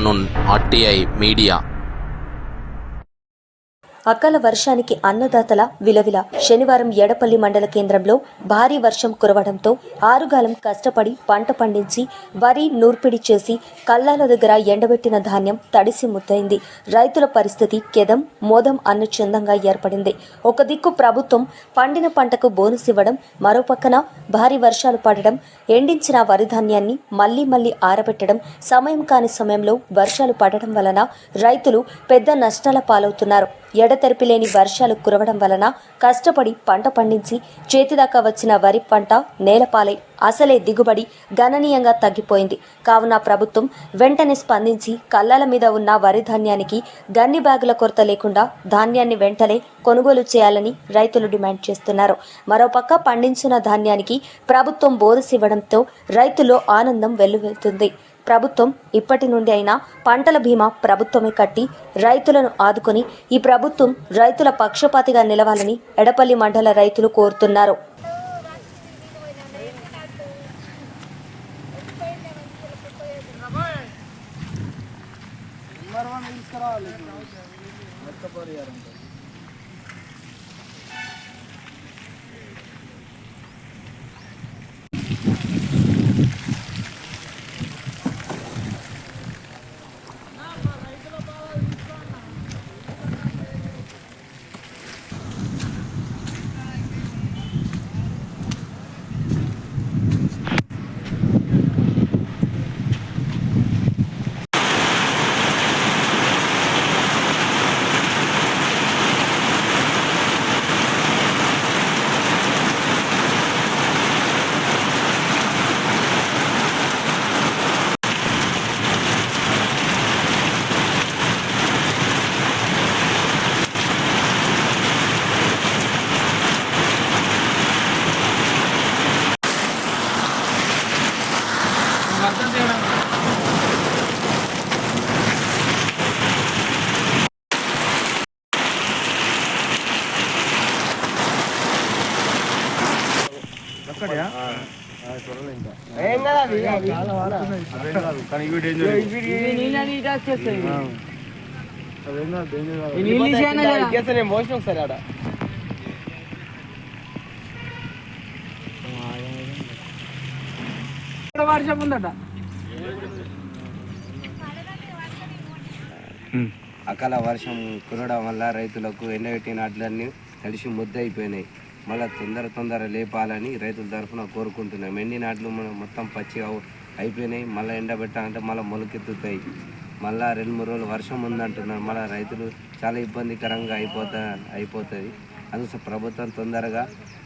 Afternoon RTI media. అకాల వర్షానికి అన్నదాతల విలవిల. శనివారం ఎడపల్లి మండల కేంద్రంలో భారీ వర్షం కురవడంతో ఆరుగాలం కష్టపడి పంట పండించి వరి నూర్పిడి చేసి కల్లాల దగ్గర ఎండబెట్టిన ధాన్యం తడిసి ముద్దయింది. రైతుల పరిస్థితి కెదం మోదం అన్న చందంగా ఏర్పడింది. ఒక దిక్కు ప్రభుత్వం పండిన పంటకు బోనస్ ఇవ్వడం, మరో పక్కన భారీ వర్షాలు పడడం, ఎండించిన వరి ధాన్యాన్ని మళ్లీ ఆరబెట్టడం, సమయం కాని సమయంలో వర్షాలు పడడం వలన రైతులు పెద్ద నష్టాల పాలవుతున్నారు. ఎడతెరిపి లేని వర్షాలు కురవడం వలన కష్టపడి పంట పండించి చేతిదాకా వచ్చిన వరి పంట నేలపాలై అసలే దిగుబడి గణనీయంగా తగ్గిపోయింది. కావున ప్రభుత్వం వెంటనే స్పందించి కల్లాల మీద ఉన్న వరి ధాన్యానికి గన్ని బ్యాగుల కొరత లేకుండా ధాన్యాన్ని వెంటనే కొనుగోలు చేయాలని రైతులు డిమాండ్ చేస్తున్నారు. మరోపక్క పండించిన ధాన్యానికి ప్రభుత్వం బోనస్ ఇవ్వడంతో రైతుల్లో ఆనందం వెల్లువెత్తుతుంది. ప్రభుత్వం ఇప్పటి నుండి అయినా పంటల బీమా ప్రభుత్వమే కట్టి రైతులను ఆదుకొని ఈ ప్రభుత్వం రైతుల పక్షపాతిగా నిలవాలని ఎడపల్లి మండల రైతులు కోరుతున్నారు. అకాల వర్షం కురవడం వల్ల రైతులకు ఎండబెట్టిన నాట్లన్నీ తడిసి ముద్ద అయిపోయినాయి. మళ్ళీ తొందర లేపాలని రైతుల తరఫున కోరుకుంటున్నాం. ఎండి నాట్లు మొత్తం పచ్చిగా అయిపోయినాయి. మళ్ళీ ఎండబెట్టాలంటే మళ్ళీ మొలకెత్తుతాయి. మళ్ళీ 2-3 రోజులు వర్షం ఉందంటున్నారు. మళ్ళీ రైతులు చాలా ఇబ్బందికరంగా అయిపోతుంది. అందుకోసం ప్రభుత్వం తొందరగా